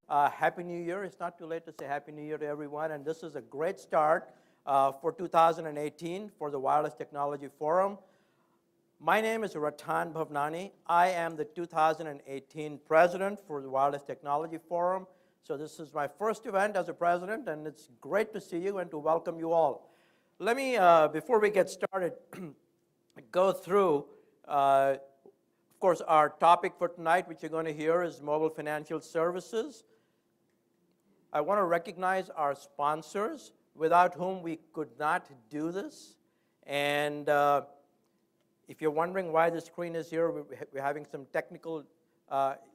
Happy New Year. It's not too late to say Happy New Year to everyone, and this is a great start for 2018 for the Wireless Technology Forum. My name is Ratan Bhavnani. I am the 2018 president for the Wireless Technology Forum. So this is my first event as a president, and it's great to see you and to welcome you all. Let me, before we get started, go through, of course, our topic for tonight, which you're going to hear, is mobile financial services. I want to recognize our sponsors, without whom we could not do this. And if you're wondering why the screen is here, we're having some technical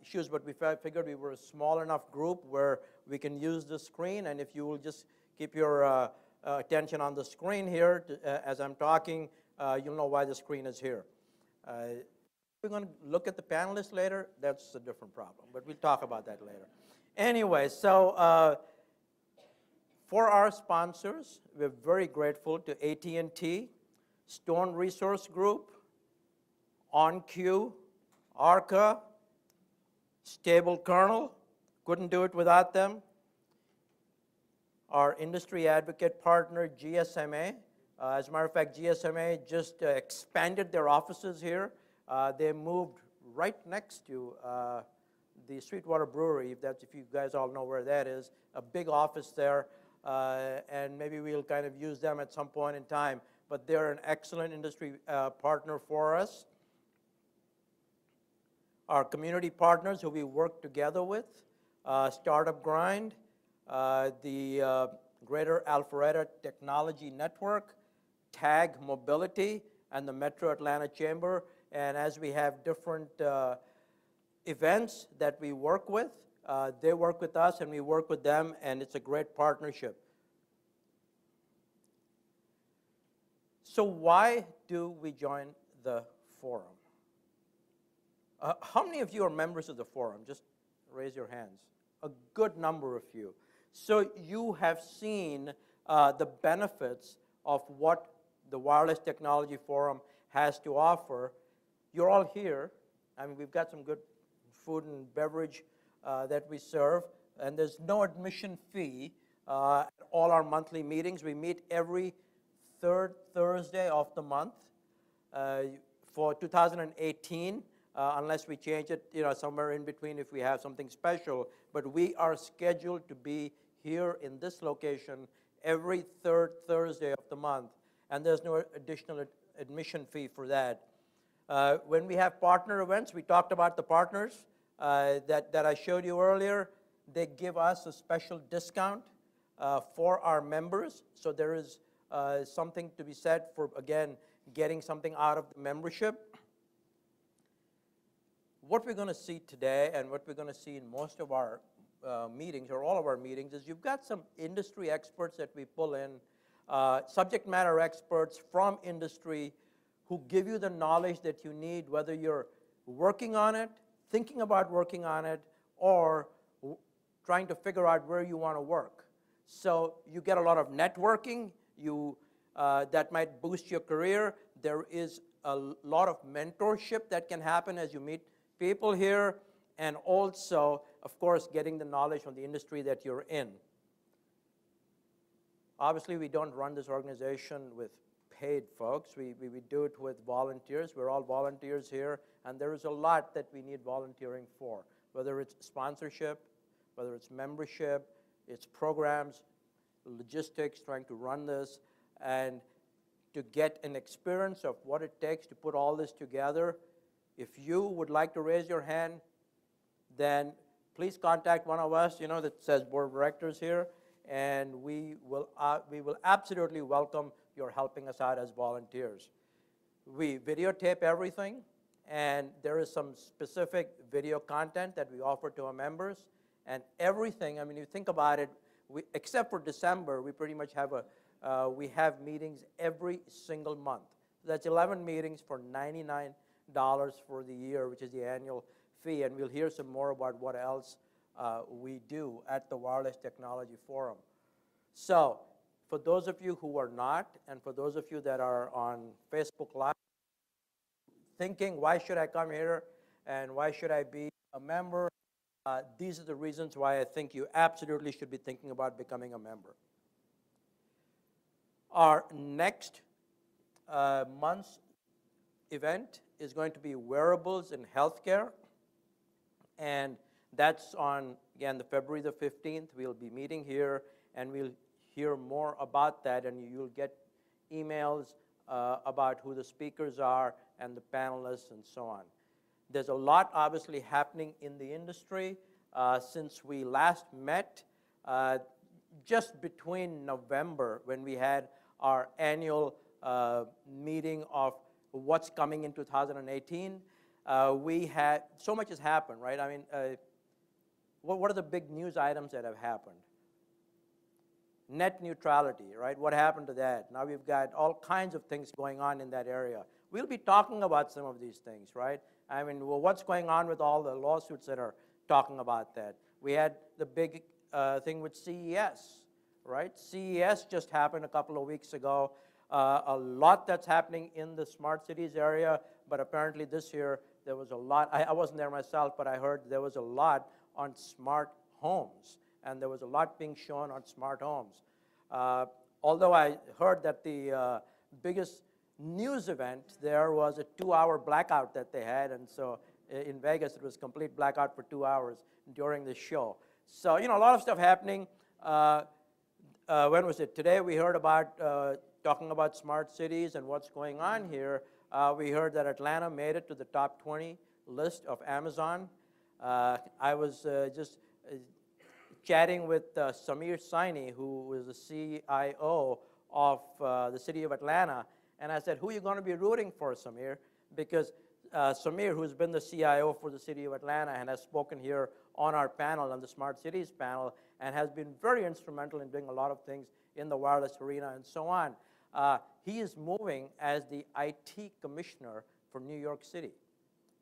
issues, but we figured we were a small enough group where we can use the screen. And if you will just keep your attention on the screen here as I'm talking, you'll know why the screen is here. We're going to look at the panelists later. That's a different problem, but we'll talk about that later. Anyway, so for our sponsors, we're very grateful to AT&T, Stone Resource Group, OnQ, Arca, Stable Kernel. Couldn't do it without them. Our industry advocate partner, GSMA. As a matter of fact, GSMA just expanded their offices here. They moved right next to the Sweetwater Brewery, if you guys all know where that is, a big office there, and maybe we'll kind of use them at some point in time. But they're an excellent industry partner for us. Our community partners who we work together with, Startup Grind, the Greater Alpharetta Technology Network, TAG Mobility, and the Metro Atlanta Chamber. And as we have different events that we work with, they work with us and we work with them, and it's a great partnership. So why do we join the forum? How many of you are members of the forum? Just raise your hands. A good number of you. So you have seen the benefits of what the Wireless Technology Forum has to offer. You're all here. I mean, we've got some good food and beverage that we serve, and there's no admission fee at all our monthly meetings. We meet every third Thursday of the month. For 2018, unless we change it, somewhere in between if we have something special. But we are scheduled to be here in this location every third Thursday of the month, and there's no additional admission fee for that. When we have partner events, we talked about the partners that I showed you earlier. They give us a special discount for our members. So there is something to be said for, again, getting something out of the membership. What we're going to see today and what we're going to see in most of our meetings, or all of our meetings, is you've got some industry experts that we pull in, subject matter experts from industry who give you the knowledge that you need, whether you're working on it, thinking about working on it, or trying to figure out where you want to work. So you get a lot of networking. That might boost your career. There is a lot of mentorship that can happen as you meet people here, and also, of course, getting the knowledge from the industry that you're in. Obviously, we don't run this organization with paid folks. We do it with volunteers. We're all volunteers here, and there is a lot that we need volunteering for, whether it's sponsorship, whether it's membership, it's programs, logistics, trying to run this, and to get an experience of what it takes to put all this together. If you would like to raise your hand, then please contact one of us, that says board of directors here, and we will absolutely welcome your helping us out as volunteers. We videotape everything, and there is some specific video content that we offer to our members, and everything. I mean, you think about it, except for December, we pretty much have we have meetings every single month. That's 11 meetings for $99 for the year, which is the annual fee, and we'll hear some more about what else we do at the Wireless Technology Forum. So for those of you who are not, and for those of you that are on Facebook Live, thinking, why should I come here, and why should I be a member? these are the reasons why I think you absolutely should be thinking about becoming a member. Our next month's event is going to be wearables in healthcare, and that's on, again, the February the 15th. We'll be meeting here, and we'll hear more about that, and you'll get emails about who the speakers are and the panelists and so on. There's a lot, obviously, happening in the industry since we last met. Just between November, when we had our annual meeting of what's coming in 2018, we had, so much has happened, right? I mean, what are the big news items that have happened? Net neutrality, right? What happened to that? Now we've got all kinds of things going on in that area. We'll be talking about some of these things, right? I mean, well, what's going on with all the lawsuits that are talking about that? We had the big thing with CES, right? CES just happened a couple of weeks ago. A lot that's happening in the smart cities area, but apparently this year there was a lot. I wasn't there myself, but I heard there was a lot on smart homes, and there was a lot being shown on smart homes. Although I heard that the biggest news event there was a 2-hour blackout that they had, and so in Vegas it was complete blackout for 2 hours during the show. So, you know, a lot of stuff happening. When was it? Today we heard about talking about smart cities and what's going on here. We heard that Atlanta made it to the top 20 list of Amazon. I was just chatting with Samir Saini, who is the CIO of the city of Atlanta, and I said, who are you going to be rooting for, Samir? Because Samir, who's been the CIO for the city of Atlanta and has spoken here on our panel, on the Smart Cities panel, and has been very instrumental in doing a lot of things in the wireless arena and so on. He is moving as the IT commissioner for New York City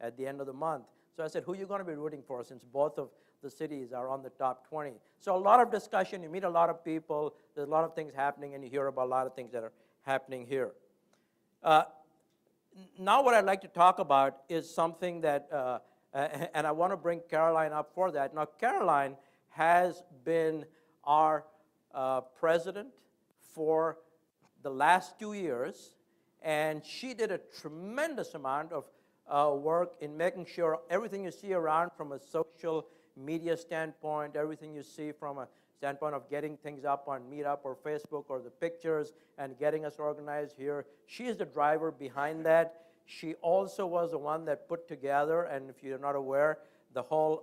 at the end of the month. So I said, who are you going to be rooting for, since both of the cities are on the top 20? So a lot of discussion, you meet a lot of people, there's a lot of things happening, and you hear about a lot of things that are happening here. Now what I'd like to talk about is something that, and I want to bring Caroline up for that. Now Caroline has been our president for the last 2 years, and she did a tremendous amount of work in making sure everything you see around from a social media standpoint, everything you see from a standpoint of getting things up on Meetup or Facebook or the pictures and getting us organized here. She is the driver behind that. She also was the one that put together, and if you're not aware, the whole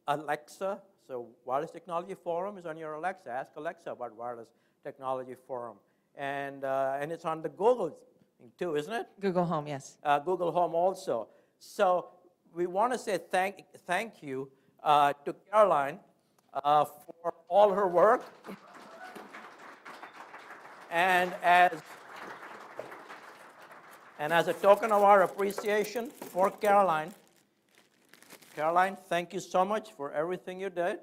Alexa, so Wireless Technology Forum is on your Alexa. Ask Alexa about Wireless Technology Forum. And it's on the Google thing too, isn't it? Google Home, yes. Google Home also. So we want to say thank you to Caroline for all her work. And as a token of our appreciation for Caroline, thank you so much for everything you did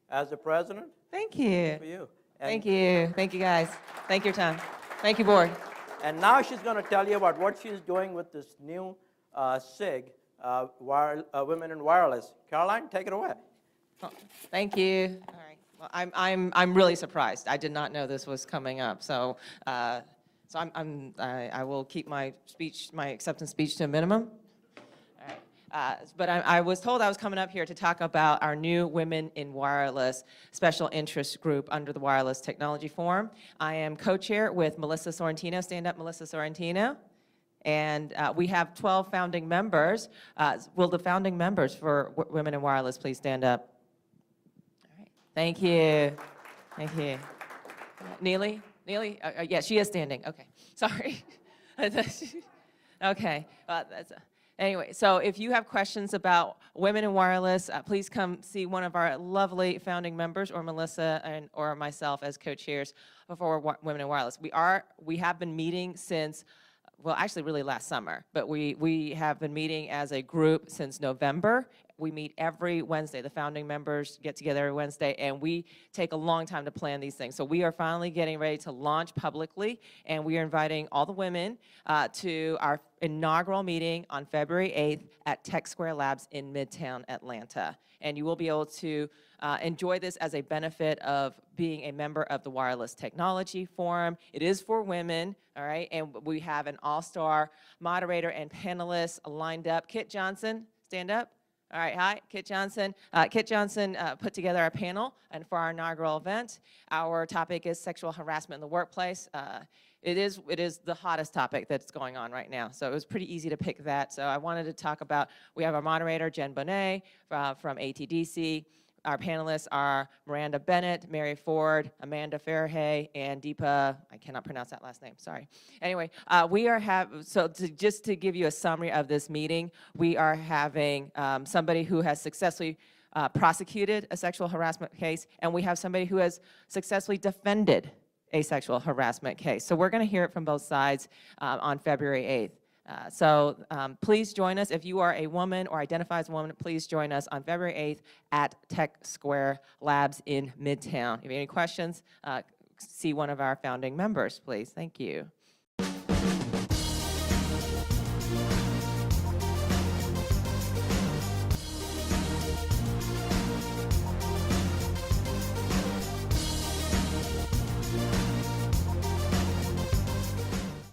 as the president. Thank you. For you. Thank you. Thank you, guys. Thank you, your time. Thank you, board. And now she's going to tell you about what she's doing with this new SIG, Women in Wireless. Caroline, take it away. Oh, thank you. All right. Well, I'm really surprised. I did not know this was coming up. So I will keep my speech, my acceptance speech, to a minimum. All right. But I was told I was coming up here to talk about our new Women in Wireless special interest group under the Wireless Technology Forum. I am co-chair with Melissa Sorrentino. Stand up, Melissa Sorrentino. And we have 12 founding members. Will the founding members for Women in Wireless please stand up? All right. Thank you. Thank you. Neely? Yeah, she is standing. Okay. Sorry. Okay. Anyway, so if you have questions about Women in Wireless, please come see one of our lovely founding members, or Melissa or myself as co-chairs for Women in Wireless. We have been meeting since, well, actually really last summer, but we have been meeting as a group since November, We meet every Wednesday. The founding members get together every Wednesday, and we take a long time to plan these things. So we are finally getting ready to launch publicly, and we are inviting all the women to our inaugural meeting on February 8th at Tech Square Labs in Midtown Atlanta. And you will be able to enjoy this as a benefit of being a member of the Wireless Technology Forum. It is for women, all right? And we have an all-star moderator and panelists lined up. Kit Johnson, stand up. All right, hi, Kit Johnson. Kit Johnson put together our panel and for our inaugural event. Our topic is sexual harassment in the workplace. It is the hottest topic that's going on right now. So it was pretty easy to pick that. So I wanted to talk about, we have our moderator, Jen Bonet from ATDC. Our panelists are Miranda Bennett, Mary Ford, Amanda Fairhay, and Deepa, I cannot pronounce that last name, sorry. Anyway, just to give you a summary of this meeting, we are having somebody who has successfully prosecuted a sexual harassment case, and we have somebody who has successfully defended a sexual harassment case. So we're gonna hear it from both sides on February 8th. Please join us. If you are a woman or identify as a woman, please join us on February 8th at Tech Square Labs in Midtown. If you have any questions, see one of our founding members, please. Thank you.